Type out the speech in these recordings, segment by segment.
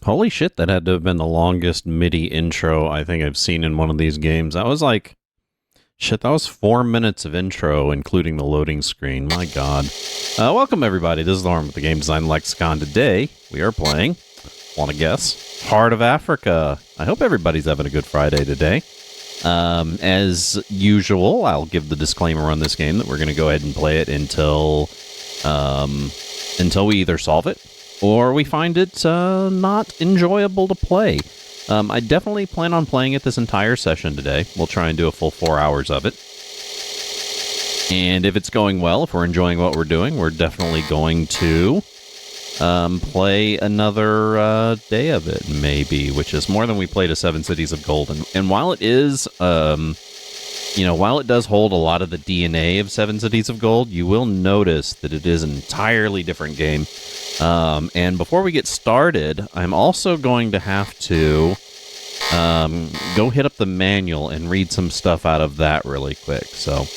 Holy shit, that had to have been the longest MIDI intro I think I've seen in one of these games. That was like, shit, that was 4 minutes of intro, including the loading screen. My god. Welcome, everybody. This is Lauren with the Game Design Lexicon. Today, we are playing, want to guess, Heart of Africa. I hope everybody's having a good Friday today. As usual, I'll give the disclaimer on this game that we're going to go ahead and play it until we either solve it or we find it not enjoyable to play. I definitely plan on playing it this entire session today. We'll try and do a full 4 hours of it. And if it's going well, if we're enjoying what we're doing, we're definitely going to play another day of it, maybe, which is more than we played a Seven Cities of Gold. And while it is, while it does hold a lot of the DNA of Seven Cities of Gold, you will notice that it is an entirely different game. And before we get started, I'm also going to have to go hit up the manual and read some stuff out of that really quick. So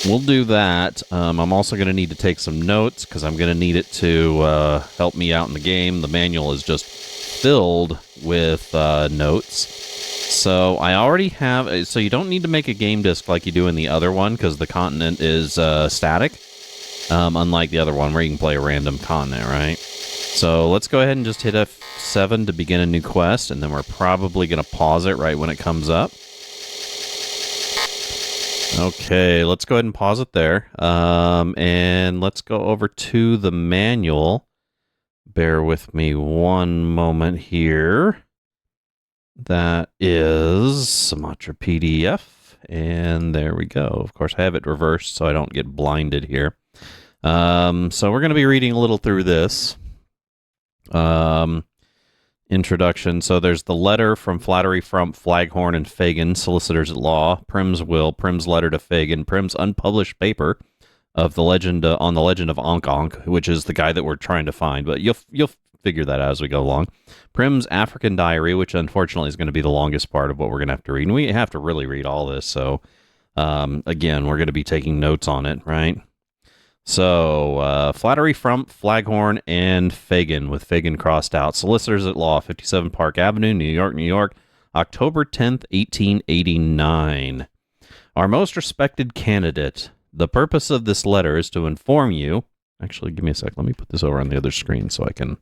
we'll do that. I'm also going to need to take some notes because I'm going to need it to help me out in the game. The manual is just filled with notes. So I already have... So you don't need to make a game disk like you do in the other one because the continent is static. Unlike the other one where you can play a random continent, right? So let's go ahead and just hit F7 to begin a new quest, and then we're probably going to pause it right when it comes up. Okay, let's go ahead and pause it there. And let's go over to the manual. Bear with me one moment here. That is Sumatra PDF, and there we go. Of course, I have it reversed so I don't get blinded here. So we're going to be reading a little through this. Introduction. So there's the letter from Flattery, Frump, Flaghorn, and Fagin, solicitors at law, Prim's will, Prim's letter to Fagin, Prim's unpublished paper of the legend on the legend of Onk Onk, which is the guy that we're trying to find, but you'll figure that out as we go along. Prim's African diary, which unfortunately is going to be the longest part of what we're going to have to read, and we have to really read all this, so again, we're going to be taking notes on it, right? So, Flattery, Frump, Flaghorn, and Fagin, with Fagin crossed out. Solicitors at Law, 57 Park Avenue, New York, New York, October 10th, 1889. Our most respected candidate, the purpose of this letter is to inform you... Actually, give me a sec. Let me put this over on the other screen so I can...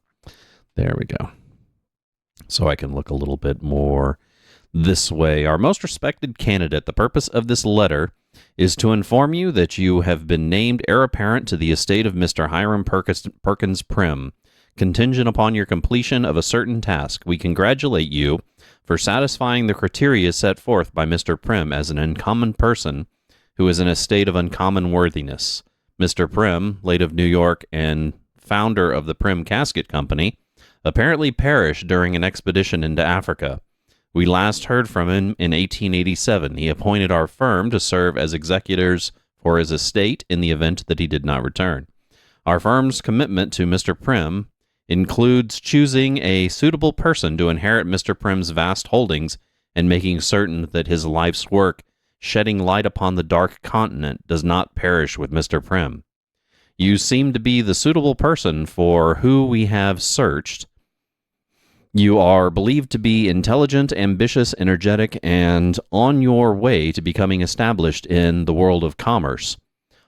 There we go. So I can look a little bit more this way. Our most respected candidate, the purpose of this letter is to inform you that you have been named heir apparent to the estate of Mr. Hiram Perkins Prim. Contingent upon your completion of a certain task, we congratulate you for satisfying the criteria set forth by Mr. Prim as an uncommon person who is in a state of uncommon worthiness. Mr. Prim, late of New York and founder of the Prim Casket Company, apparently perished during an expedition into Africa. We last heard from him in 1887. He appointed our firm to serve as executors for his estate in the event that he did not return. Our firm's commitment to Mr. Prim includes choosing a suitable person to inherit Mr. Prim's vast holdings and making certain that his life's work, shedding light upon the dark continent, does not perish with Mr. Prim. You seem to be the suitable person for who we have searched. You are believed to be intelligent, ambitious, energetic, and on your way to becoming established in the world of commerce.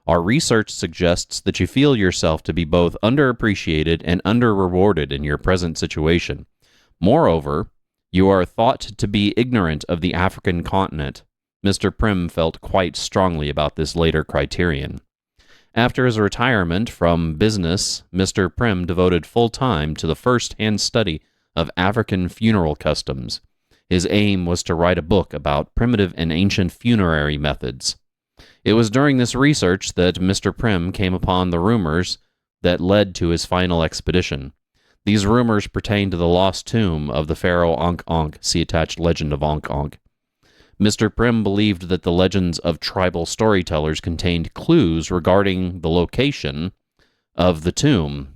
Our research suggests that you feel yourself to be both underappreciated and under-rewarded in your present situation. Moreover, you are thought to be ignorant of the African continent. Mr. Prim felt quite strongly about this later criterion. After his retirement from business, Mr. Prim devoted full time to the first-hand study of African funeral customs. His aim was to write a book about primitive and ancient funerary methods. It was during this research that Mr. Prim came upon the rumors that led to his final expedition. These rumors pertain to the lost tomb of the pharaoh Onk Onk, see attached legend of Onk Onk. Mr. Prim believed that the legends of tribal storytellers contained clues regarding the location of the tomb.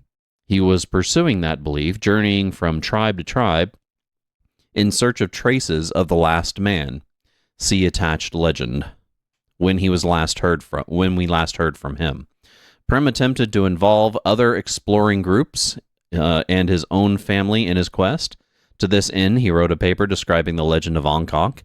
He was pursuing that belief, journeying from tribe to tribe in search of traces of the last man. See attached legend. When we last heard from him. Prim attempted to involve other exploring groups and his own family in his quest. To this end, he wrote a paper describing the legend of Ozark.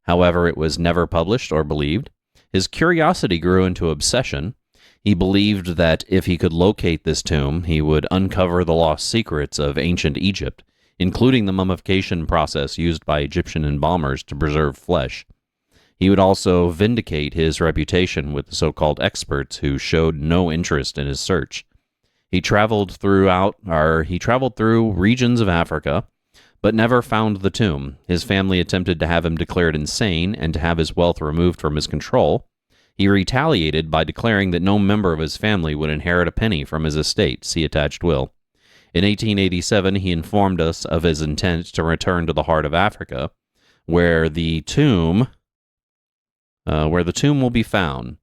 However, it was never published or believed. His curiosity grew into obsession. He believed that if he could locate this tomb, he would uncover the lost secrets of ancient Egypt, including the mummification process used by Egyptian embalmers to preserve flesh. He would also vindicate his reputation with the so-called experts who showed no interest in his search. He traveled through regions of Africa, but never found the tomb. His family attempted to have him declared insane and to have his wealth removed from his control. He retaliated by declaring that no member of his family would inherit a penny from his estate. See attached will. In 1887, he informed us of his intent to return to the heart of Africa, where the tomb will be found.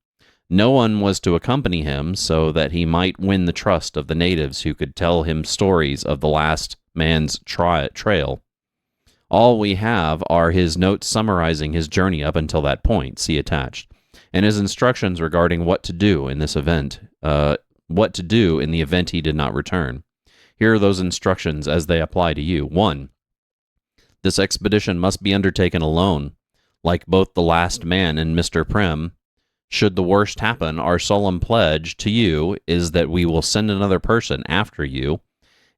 No one was to accompany him so that he might win the trust of the natives who could tell him stories of the last man's trail. All we have are his notes summarizing his journey up until that point, see attached, and his instructions regarding what to do in this event, what to do in the event he did not return. Here are those instructions as they apply to you. 1. This expedition must be undertaken alone. Like both the last man and Mr. Prim, should the worst happen, our solemn pledge to you is that we will send another person after you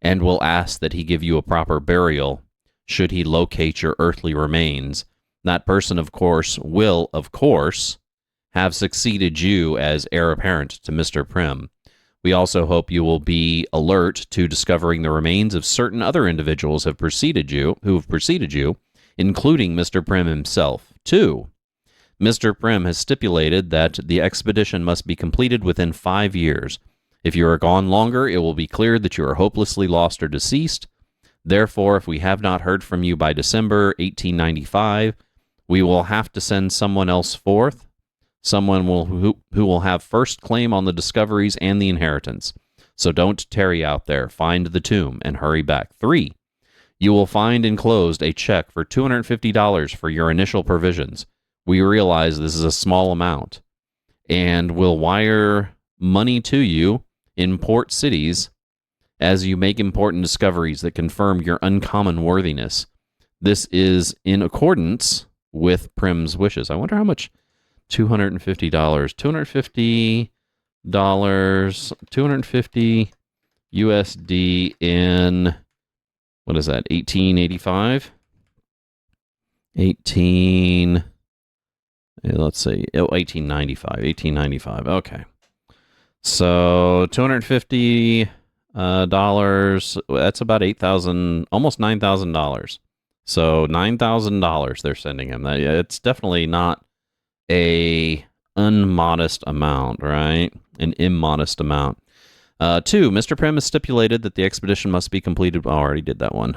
and will ask that he give you a proper burial should he locate your earthly remains. That person, of course, will, of course, have succeeded you as heir apparent to Mr. Prim. We also hope you will be alert to discovering the remains of certain other individuals who have preceded you, including Mr. Prim himself. 2. Mr. Prim has stipulated that the expedition must be completed within 5 years. If you are gone longer, it will be clear that you are hopelessly lost or deceased. Therefore, if we have not heard from you by December 1895, we will have to send someone else forth, someone who will have first claim on the discoveries and the inheritance. So don't tarry out there. Find the tomb and hurry back. 3. You will find enclosed a check for $250 for your initial provisions. We realize this is a small amount, and will wire money to you in port cities as you make important discoveries that confirm your uncommon worthiness. This is in accordance with Prim's wishes. I wonder how much $250. $250 USD in, what is that, 1885? Let's see, 1895, okay. So $250, that's about $8,000, almost $9,000. So $9,000 they're sending him. It's definitely not a unmodest amount, right? An immodest amount. 2, Mr. Prim has stipulated that the expedition must be completed. Oh, I already did that one.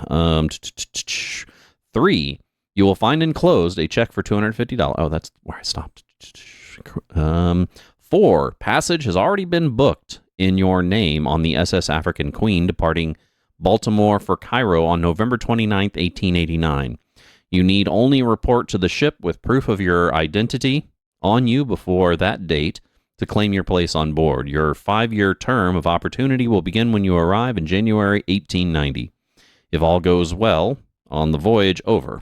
3, you will find enclosed a check for $250. Oh, that's where I stopped. 4, passage has already been booked in your name on the SS African Queen departing Baltimore for Cairo on November 29th, 1889. You need only report to the ship with proof of your identity on you before that date to claim your place on board. Your 5-year term of opportunity will begin when you arrive in January 1890. If all goes well on the voyage over.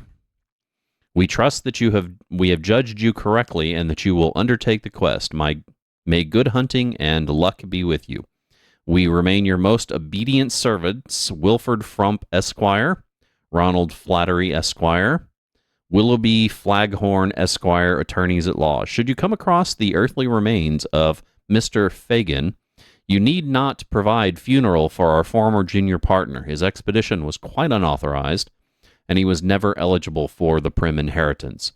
We trust that we have judged you correctly and that you will undertake the quest. May good hunting and luck be with you. We remain your most obedient servants, Wilford Frump, Esquire, Ronald Flattery, Esquire, Willoughby Flaghorn, Esquire, attorneys at law. Should you come across the earthly remains of Mr. Fagin, you need not provide funeral for our former junior partner. His expedition was quite unauthorized, and he was never eligible for the Prim inheritance.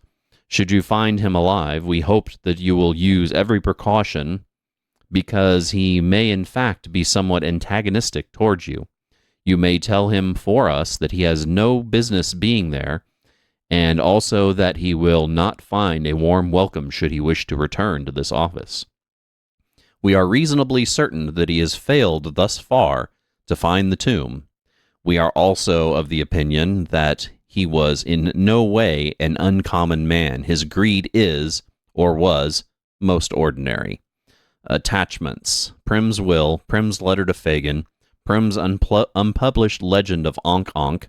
Should you find him alive, we hope that you will use every precaution because he may in fact be somewhat antagonistic towards you. You may tell him for us that he has no business being there, and also that he will not find a warm welcome should he wish to return to this office. We are reasonably certain that he has failed thus far to find the tomb. We are also of the opinion that he was in no way an uncommon man. His greed is, or was, most ordinary. Attachments: Prim's will, Prim's letter to Fagin, Prim's unpublished legend of Onk,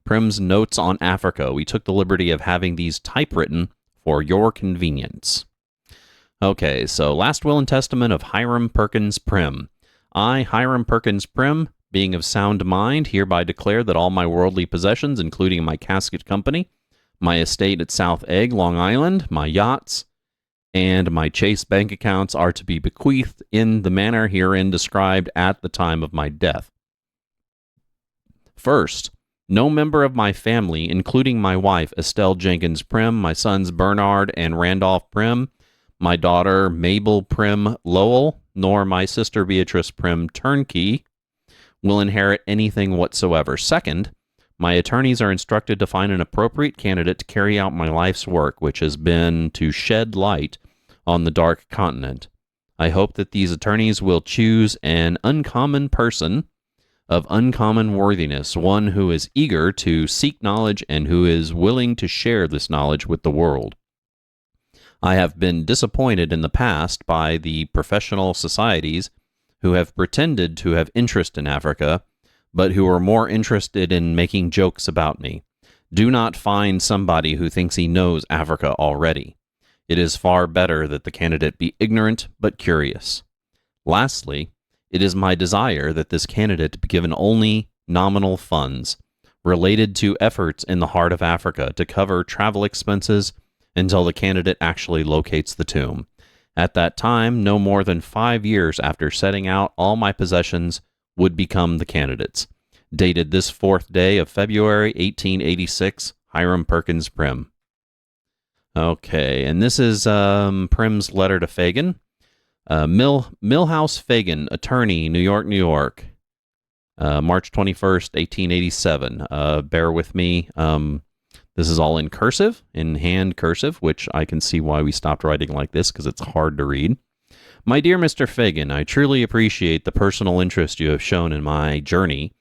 Prim's Notes on Africa. We took the liberty of having these typewritten for your convenience. Okay, so last will and testament of Hiram Perkins Prim. I, Hiram Perkins Prim, being of sound mind, hereby declare that all my worldly possessions, including my casket company, my estate at South Egg, Long Island, my yachts, and my Chase bank accounts are to be bequeathed in the manner herein described at the time of my death. First, no member of my family, including my wife, Estelle Jenkins Prim, my sons Bernard and Randolph Prim, my daughter Mabel Prim Lowell, nor my sister Beatrice Prim Turnkey, will inherit anything whatsoever. Second, my attorneys are instructed to find an appropriate candidate to carry out my life's work, which has been to shed light on the dark continent. I hope that these attorneys will choose an uncommon person of uncommon worthiness, one who is eager to seek knowledge and who is willing to share this knowledge with the world. I have been disappointed in the past by the professional societies who have pretended to have interest in Africa, but who are more interested in making jokes about me. Do not find somebody who thinks he knows Africa already. It is far better that the candidate be ignorant but curious. Lastly, it is my desire that this candidate be given only nominal funds related to efforts in the heart of Africa to cover travel expenses until the candidate actually locates the tomb. At that time, no more than 5 years after setting out, all my possessions would become the candidate's. Dated this 4th day of February, 1886, Hiram Perkins Prim. Okay, and this is Prim's letter to Fagin. Millhouse Fagin, attorney, New York, New York. March 21st, 1887. Bear with me. This is all in cursive, in hand cursive, which I can see why we stopped writing like this, because it's hard to read. My dear Mr. Fagin, I truly appreciate the personal interest you have shown in my journey,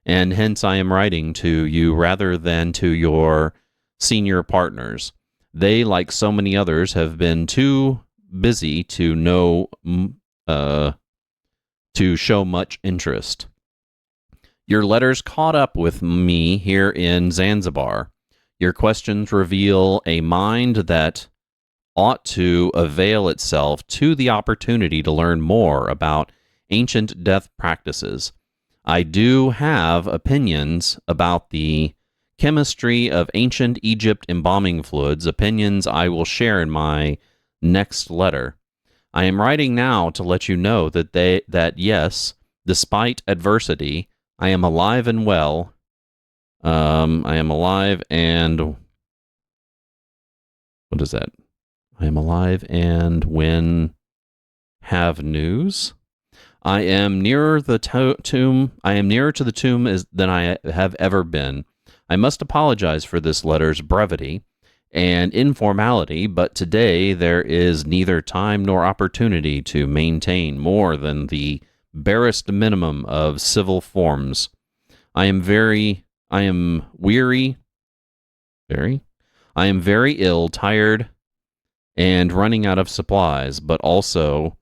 and hence I am writing to you rather than to your senior partners. They, like so many others, have been too busy to show much interest. Your letters caught up with me here in Zanzibar. Your questions reveal a mind that ought to avail itself to the opportunity to learn more about ancient death practices. I do have opinions about the chemistry of ancient Egypt embalming fluids, opinions I will share in my next letter. I am writing now to let you know that yes, despite adversity, I am alive and well. I am alive and... What is that? I am alive and when have news. I am nearer the tomb. I am nearer to the tomb than I have ever been. I must apologize for this letter's brevity and informality, but today there is neither time nor opportunity to maintain more than the barest minimum of civil forms. I am very ill, tired, and running out of supplies, but also,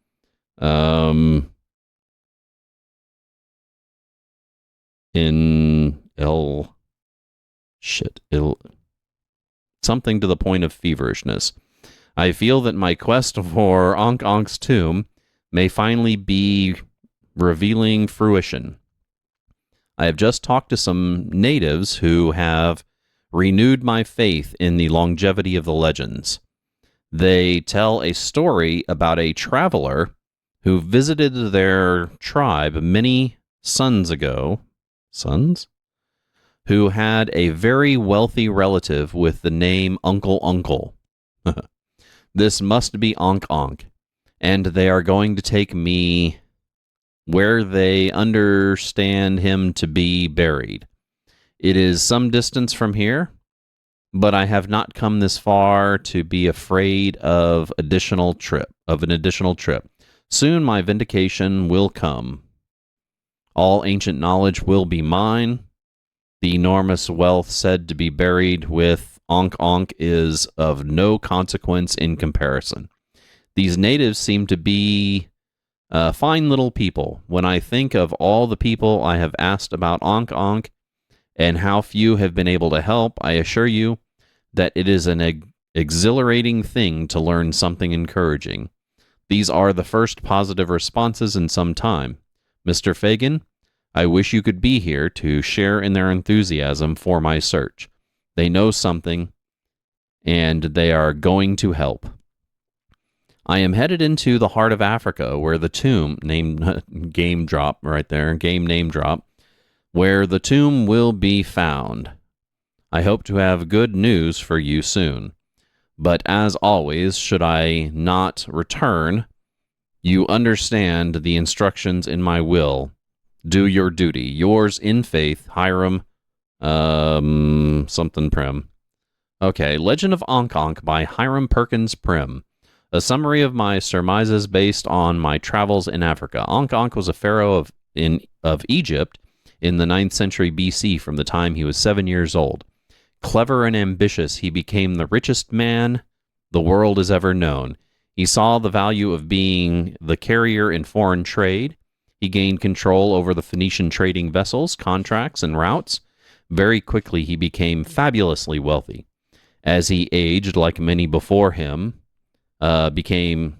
something to the point of feverishness. I feel that my quest for Ankh Ankh's tomb may finally be revealing fruition. I have just talked to some natives who have renewed my faith in the longevity of the legends. They tell a story about a traveler who visited their tribe many suns ago, who had a very wealthy relative with the name Uncle Uncle. This must be Ankh Ankh, and they are going to take me where they understand him to be buried. It is some distance from here, but I have not come this far to be afraid of an additional trip. Soon my vindication will come. All ancient knowledge will be mine. The enormous wealth said to be buried with Ankh Ankh is of no consequence in comparison. These natives seem to be fine little people. When I think of all the people I have asked about Ankh Ankh and how few have been able to help, I assure you that it is an exhilarating thing to learn something encouraging. These are the first positive responses in some time. Mr. Fagin, I wish you could be here to share in their enthusiasm for my search. They know something, and they are going to help. I am headed into the heart of Africa, where the tomb, game drop right there, game name drop, where the tomb will be found. I hope to have good news for you soon. But as always, should I not return, you understand the instructions in my will. Do your duty. Yours in faith, Hiram, something Prim. Okay, Legend of Ankh by Hiram Perkins Prim. A summary of my surmises based on my travels in Africa. Ankh was a pharaoh of Egypt in the 9th century BC from the time he was 7 years old. Clever and ambitious, he became the richest man the world has ever known. He saw the value of being the carrier in foreign trade. He gained control over the Phoenician trading vessels, contracts, and routes. Very quickly, he became fabulously wealthy. As he aged, like many before him, became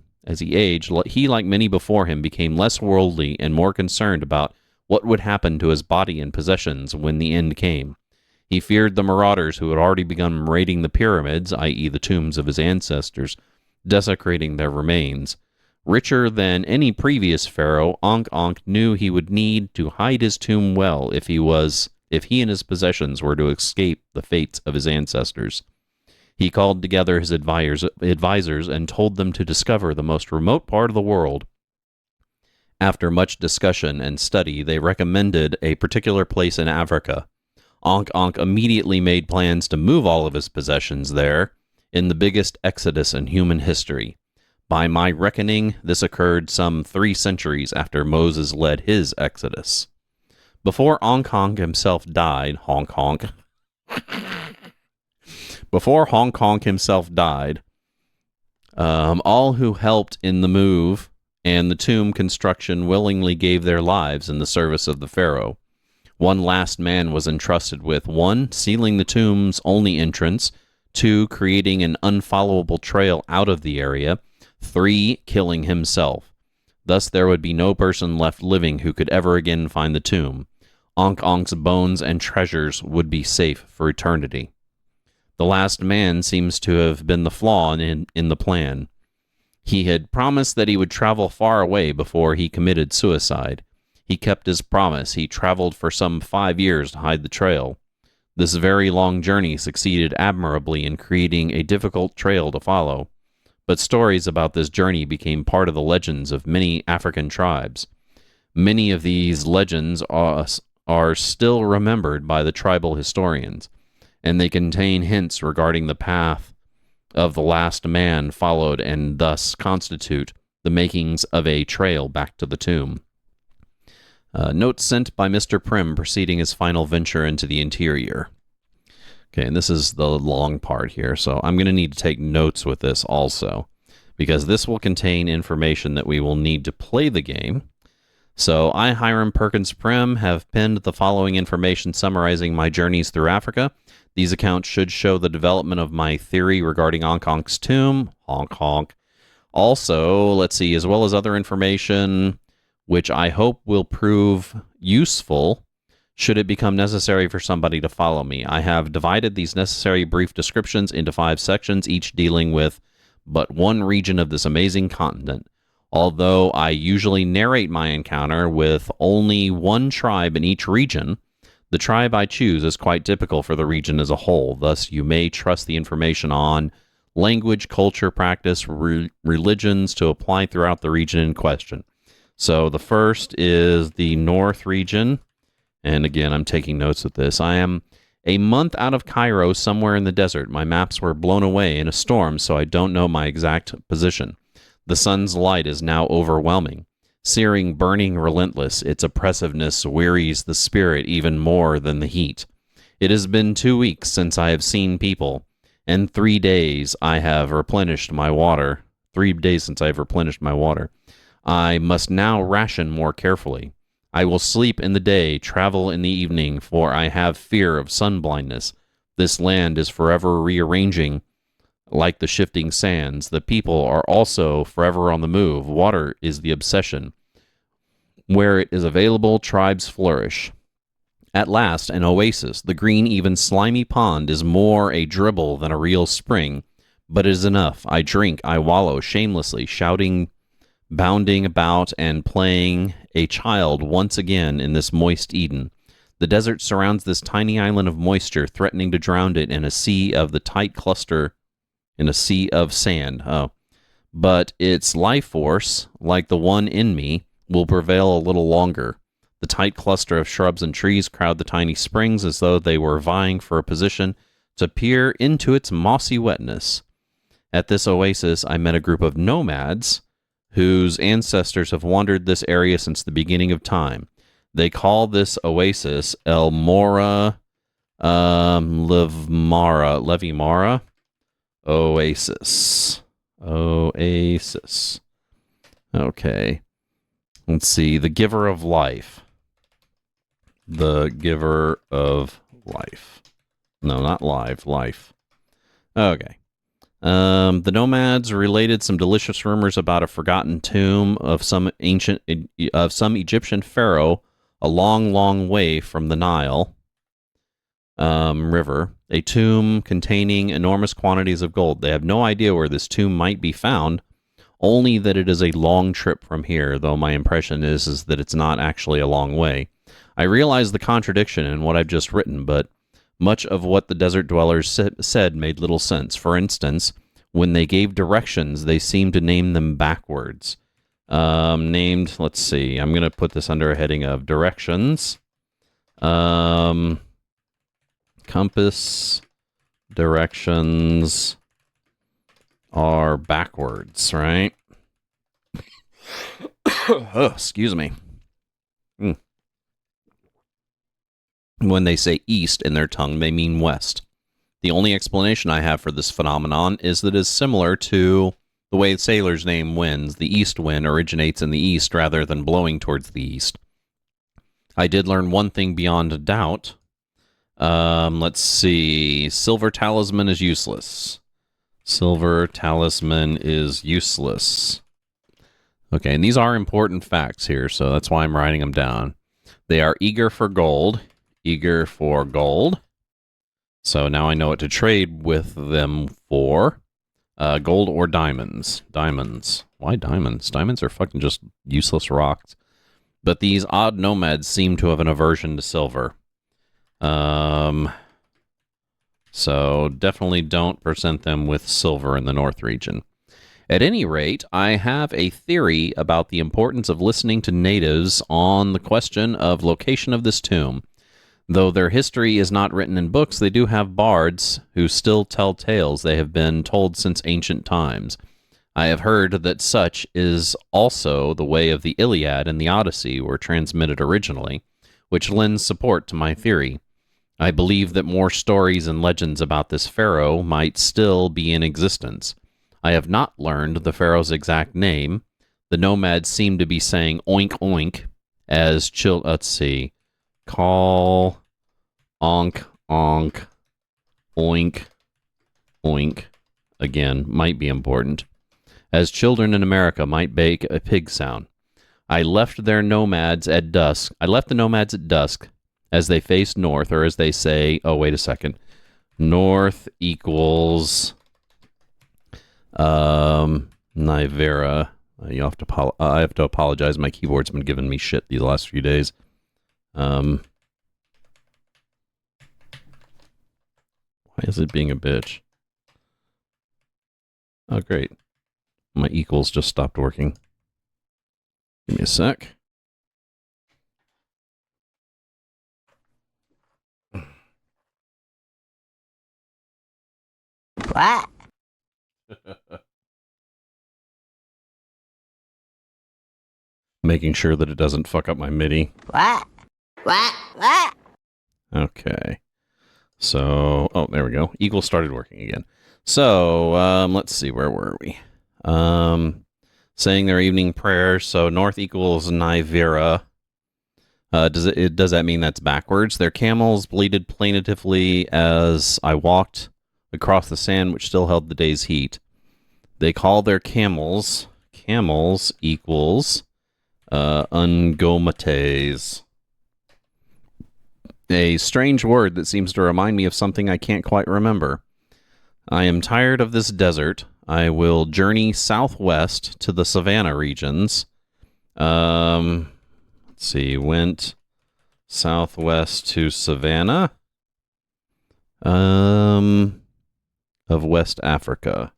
less worldly and more concerned about what would happen to his body and possessions when the end came. He feared the marauders who had already begun raiding the pyramids, i.e. the tombs of his ancestors, desecrating their remains. Richer than any previous pharaoh, Ankh knew he would need to hide his tomb well if he and his possessions were to escape the fates of his ancestors. He called together his advisors and told them to discover the most remote part of the world. After much discussion and study, they recommended a particular place in Africa. Ankh immediately made plans to move all of his possessions there in the biggest exodus in human history. By my reckoning, this occurred some 3 centuries after Moses led his exodus. Before Ankh himself died, all who helped in the move and the tomb construction willingly gave their lives in the service of the pharaoh. One last man was entrusted with 1. Sealing the tomb's only entrance, 2. Creating an unfollowable trail out of the area, 3. Killing himself. Thus there would be no person left living who could ever again find the tomb. Ankh's bones and treasures would be safe for eternity. The last man seems to have been the flaw in the plan. He had promised that he would travel far away before he committed suicide. He kept his promise. He traveled for some 5 years to hide the trail. This very long journey succeeded admirably in creating a difficult trail to follow. But stories about this journey became part of the legends of many African tribes. Many of these legends are still remembered by the tribal historians, and they contain hints regarding the path of the last man followed and thus constitute the makings of a trail back to the tomb. Note sent by Mr. Prim preceding his final venture into the interior. Okay, and this is the long part here, so I'm going to need to take notes with this also, because this will contain information that we will need to play the game. So I, Hiram Perkins Prim, have penned the following information summarizing my journeys through Africa. These accounts should show the development of my theory regarding Ankh's tomb. Also, let's see, as well as other information which I hope will prove useful should it become necessary for somebody to follow me. I have divided these necessary brief descriptions into 5 sections, each dealing with but one region of this amazing continent. Although I usually narrate my encounter with only one tribe in each region, the tribe I choose is quite typical for the region as a whole. Thus, you may trust the information on language, culture, practice, religions to apply throughout the region in question. So the first is the North region. And again, I'm taking notes with this. I am a month out of Cairo, somewhere in the desert. My maps were blown away in a storm, so I don't know my exact position. The sun's light is now overwhelming. Searing, burning, relentless, its oppressiveness wearies the spirit even more than the heat. It has been 2 weeks since I have seen people, and 3 days I have replenished my water. 3 days since I have replenished my water. I must now ration more carefully. I will sleep in the day, travel in the evening, for I have fear of sun blindness. This land is forever rearranging like the shifting sands. The people are also forever on the move. Water is the obsession. Where it is available, tribes flourish. At last, an oasis. The green, even slimy pond is more a dribble than a real spring, but it is enough. I drink, I wallow shamelessly, shouting, bounding about, and playing a child once again in this moist Eden. The desert surrounds this tiny island of moisture, threatening to drown it in a sea of the tight cluster, in a sea of sand. Oh. But its life force, like the one in me, will prevail a little longer. The tight cluster of shrubs and trees crowd the tiny springs as though they were vying for a position to peer into its mossy wetness. At this oasis, I met a group of nomads whose ancestors have wandered this area since the beginning of time. They call this oasis El Mora Levimara Oasis. Oasis. Okay. Let's see. The Giver of Life. The Giver of Life. No, not live. Life. Okay. The nomads related some delicious rumors about a forgotten tomb of some Egyptian pharaoh a long, long way from the Nile River. A tomb containing enormous quantities of gold. They have no idea where this tomb might be found, only that it is a long trip from here, though my impression is that it's not actually a long way. I realize the contradiction in what I've just written, but much of what the desert dwellers said made little sense. For instance, when they gave directions, they seemed to name them backwards. Let's see, I'm going to put this under a heading of directions. Compass directions are backwards, right? Oh, excuse me. When they say east in their tongue, they mean west. The only explanation I have for this phenomenon is that it is similar to the way sailors name winds. The east wind originates in the east rather than blowing towards the east. I did learn one thing beyond a doubt. Let's see. Silver talisman is useless. Silver talisman is useless. Okay, and these are important facts here, so that's why I'm writing them down. They are eager for gold. Eager for gold. So now I know what to trade with them for. Gold or diamonds. Diamonds. Why diamonds? Diamonds are fucking just useless rocks. But these odd nomads seem to have an aversion to silver. So definitely don't present them with silver in the North region. At any rate, I have a theory about the importance of listening to natives on the question of location of this tomb. Though their history is not written in books, they do have bards who still tell tales they have been told since ancient times. I have heard that such is also the way of the Iliad and the Odyssey were transmitted originally, which lends support to my theory. I believe that more stories and legends about this pharaoh might still be in existence. I have not learned the pharaoh's exact name. The nomads seem to be saying oink oink as let's see. Call, onk, onk, oink, oink, again, might be important, as children in America might make a pig sound. I left the nomads at dusk, as they faced north, or as they say, oh, wait a second, north equals, Nivera. I have to apologize, my keyboard's been giving me shit these last few days. Why is it being a bitch? Oh, great. My equals just stopped working. Give me a sec. What? Making sure that it doesn't fuck up my MIDI. What? Okay. So, oh, there we go. Equals started working again. So, let's see, where were we? Saying their evening prayers. So, north equals Nivera. Does that mean that's backwards? Their camels bleated plaintively as I walked across the sand, which still held the day's heat. They call their camels equals ungomates. A strange word that seems to remind me of something I can't quite remember. I am tired of this desert. I will journey southwest to the savanna regions. Let's see, went southwest to savanna of West Africa.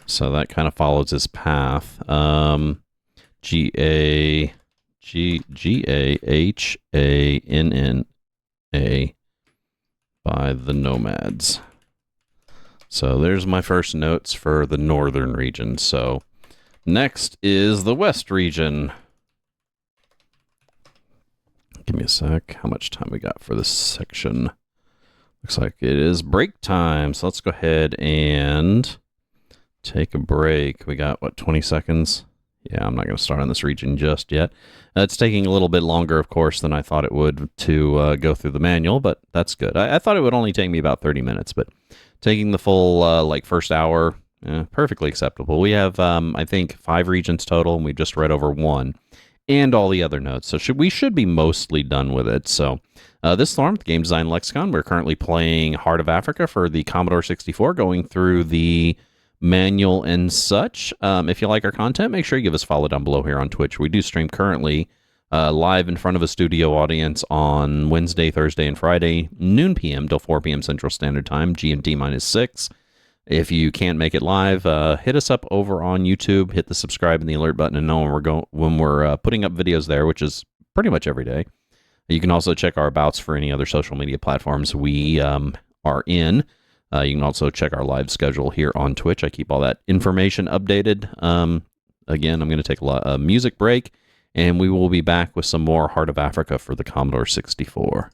So that kind of follows his path. Gahanna by the nomads. So there's my first notes for the northern region. So next is the west region. Give me a sec. How much time we got for this section? Looks like it is break time. So let's go ahead and take a break. We got, what, 20 seconds? Yeah, I'm not going to start on this region just yet. It's taking a little bit longer, of course, than I thought it would to go through the manual, but that's good. I thought it would only take me about 30 minutes, but taking the full, first hour, perfectly acceptable. We have, I think, 5 regions total, and we just read over 1, and all the other notes. So we should be mostly done with it. So this Storm, Game Design Lexicon, we're currently playing Heart of Africa for the Commodore 64, going through the manual and such. If you like our content, make sure you give us a follow down below here on Twitch. We do stream currently live in front of a studio audience on Wednesday, Thursday, and Friday, noon p.m. till 4 p.m. Central Standard Time, GMT -6. If you can't make it live, hit us up over on YouTube, hit the subscribe and the alert button, and know when we're putting up videos there, which is pretty much every day. You can also check our abouts for any other social media platforms we are in. You can also check our live schedule here on Twitch. I keep all that information updated. Again, I'm going to take a music break, and we will be back with some more Heart of Africa for the Commodore 64.